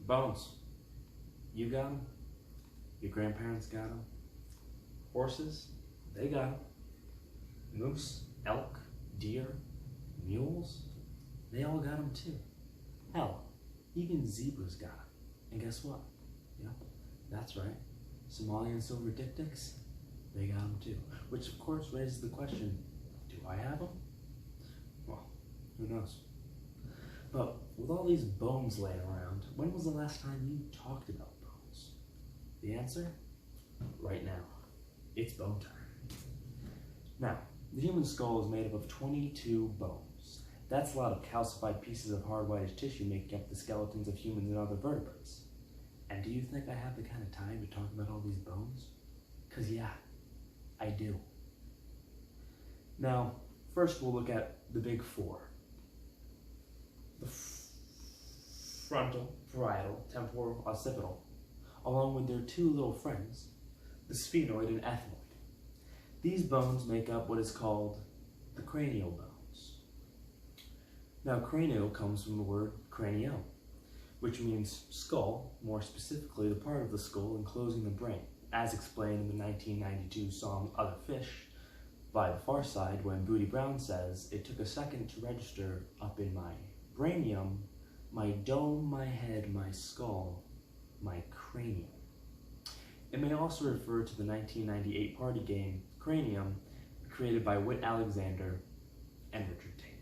Bones. You got them. Your grandparents got them. Horses, they got them. Moose, elk, deer, mules, they all got them too. Hell, even zebras got them. And guess what? Yep, that's right. Somalian silver dictics, they got them too. Which of course raises the question, do I have them? Well, who knows? But with all these bones laying around, when was the last time you talked about bones? The answer? Right now. It's bone time. Now, the human skull is made up of 22 bones. That's a lot of calcified pieces of hard whitish tissue making up the skeletons of humans and other vertebrates. And do you think I have the kind of time to talk about all these bones? 'Cause yeah, I do. Now, first we'll look at the big four. The frontal, parietal, temporal, occipital, along with their two little friends, the sphenoid and ethmoid. These bones make up what is called the cranial bones. Now, cranial comes from the word cranio, which means skull, more specifically the part of the skull enclosing the brain, as explained in the 1992 song Other Fish by The Far Side, when Booty Brown says, "It took a second to register up in my brainium, my dome, my head, my skull, my cranium." It may also refer to the 1998 party game Cranium, created by Whit Alexander and Richard Tate.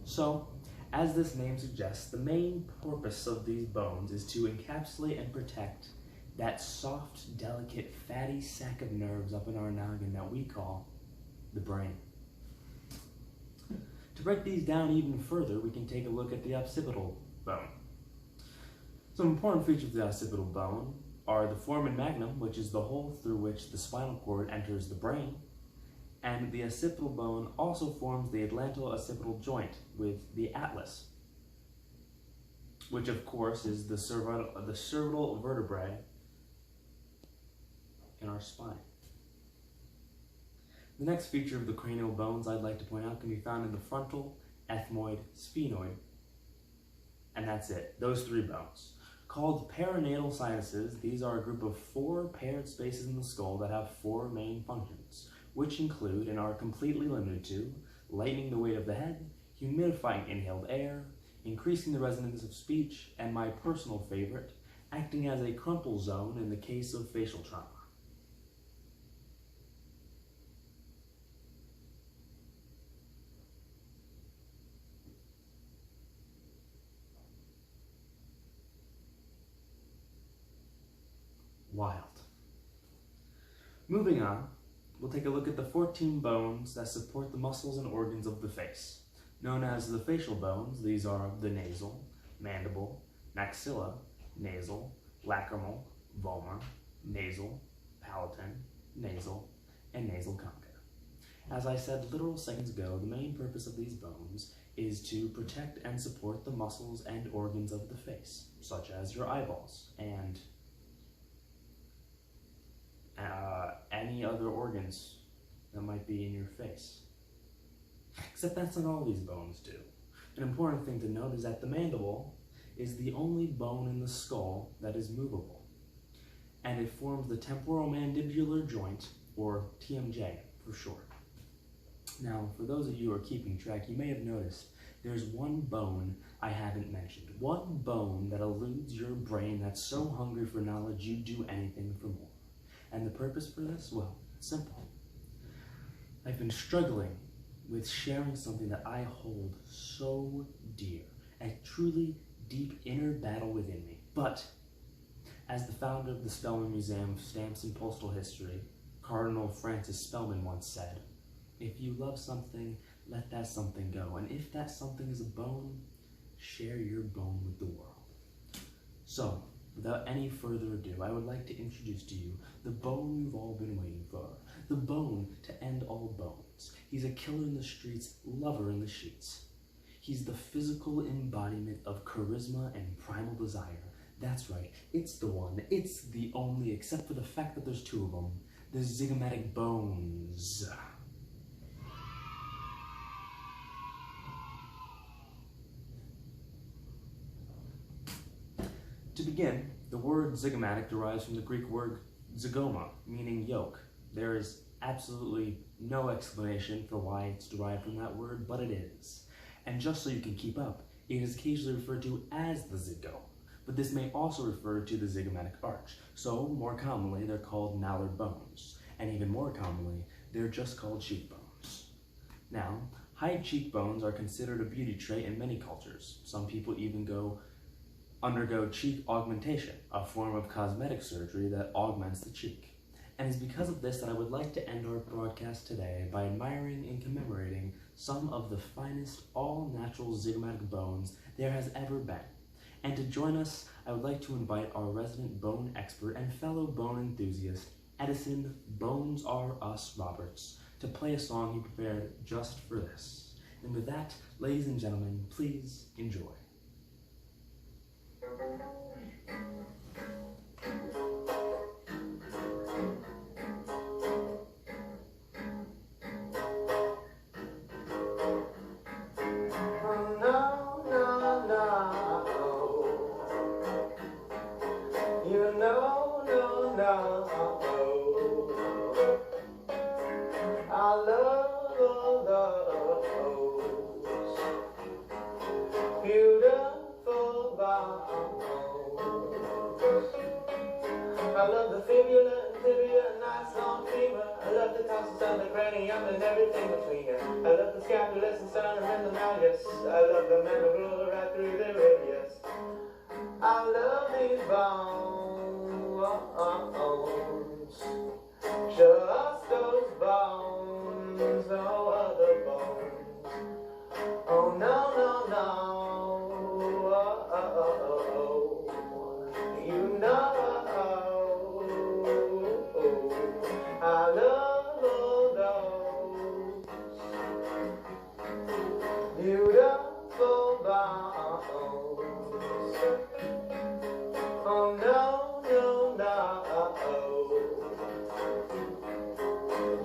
So, as this name suggests, the main purpose of these bones is to encapsulate and protect that soft, delicate, fatty sack of nerves up in our noggin that we call the brain. To break these down even further, we can take a look at the occipital bone. Some important features of the occipital bone are the foramen magnum, which is the hole through which the spinal cord enters the brain, and the occipital bone also forms the atlanto-occipital joint with the atlas, which of course is the cervical vertebrae in our spine. The next feature of the cranial bones I'd like to point out can be found in the frontal, ethmoid, sphenoid, and that's it, those three bones. Called perinatal sinuses, these are a group of 4 paired spaces in the skull that have 4 main functions, which include and are completely limited to lightening the weight of the head, humidifying inhaled air, increasing the resonance of speech, and my personal favorite, acting as a crumple zone in the case of facial trauma. Wild. Moving on, we'll take a look at the 14 bones that support the muscles and organs of the face. Known as the facial bones, these are the nasal, mandible, maxilla, nasal, lacrimal, vomer, nasal, palatin, nasal, and nasal concha. As I said literal seconds ago, the main purpose of these bones is to protect and support the muscles and organs of the face, such as your eyeballs and any other organs that might be in your face. Except that's not all these bones do. An important thing to note is that the mandible is the only bone in the skull that is movable, and it forms the temporal mandibular joint, or TMJ for short. Now, for those of you who are keeping track, you may have noticed there's one bone I haven't mentioned. One bone that eludes your brain that's so hungry for knowledge you do anything for more. And the purpose for this? Well, simple. I've been struggling with sharing something that I hold so dear, a truly deep inner battle within me. But, as the founder of the Spellman Museum of Stamps and Postal History, Cardinal Francis Spellman once said, "If you love something, let that something go. And if that something is a bone, share your bone with the world." So, without any further ado, I would like to introduce to you the bone you've all been waiting for. The bone to end all bones. He's a killer in the streets, lover in the sheets. He's the physical embodiment of charisma and primal desire. That's right, it's the one, it's the only, except for the fact that there's 2 of them. The zygomatic bones. begin, the word zygomatic derives from the Greek word zygoma, meaning yolk. There is absolutely no explanation for why it's derived from that word, but it is. And just so you can keep up, it is occasionally referred to as the zygoma, but this may also refer to the zygomatic arch. So, more commonly, they're called malar bones, and even more commonly, they're just called cheekbones. Now, high cheekbones are considered a beauty trait in many cultures. Some people even undergo cheek augmentation, a form of cosmetic surgery that augments the cheek. And it's because of this that I would like to end our broadcast today by admiring and commemorating some of the finest all-natural zygomatic bones there has ever been. And to join us, I would like to invite our resident bone expert and fellow bone enthusiast, Edison Bones Are Us Roberts, to play a song he prepared just for this. And with that, ladies and gentlemen, please enjoy. I love the fibula and tibia and nice long femur. I love the tosses and the cranium and everything between it. I love the scapulus and sternum and the malleus. I love the mandibular right through the radius. I love these bones, just those bones, no other bones. Oh no, no, no. You know, I love all those beautiful bones. Oh no, no, no.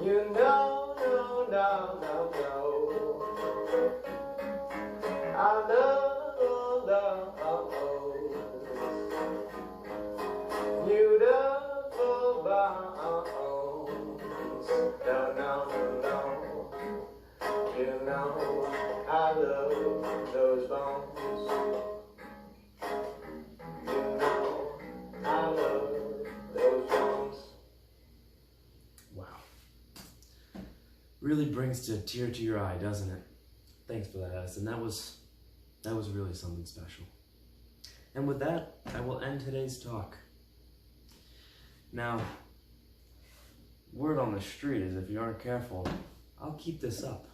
You know, no, no, no, no. I love all those beautiful bones. No, no, no, no. You know I love those bones. You know I love those bones. Wow. Really brings a tear to your eye, doesn't it? Thanks for that, Edison. That was really something special. And with that, I will end today's talk. Now, word on the street is if you aren't careful, I'll keep this up.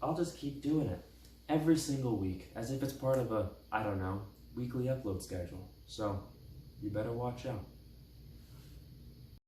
I'll just keep doing it every single week as if it's part of a, I don't know, weekly upload schedule. So, you better watch out.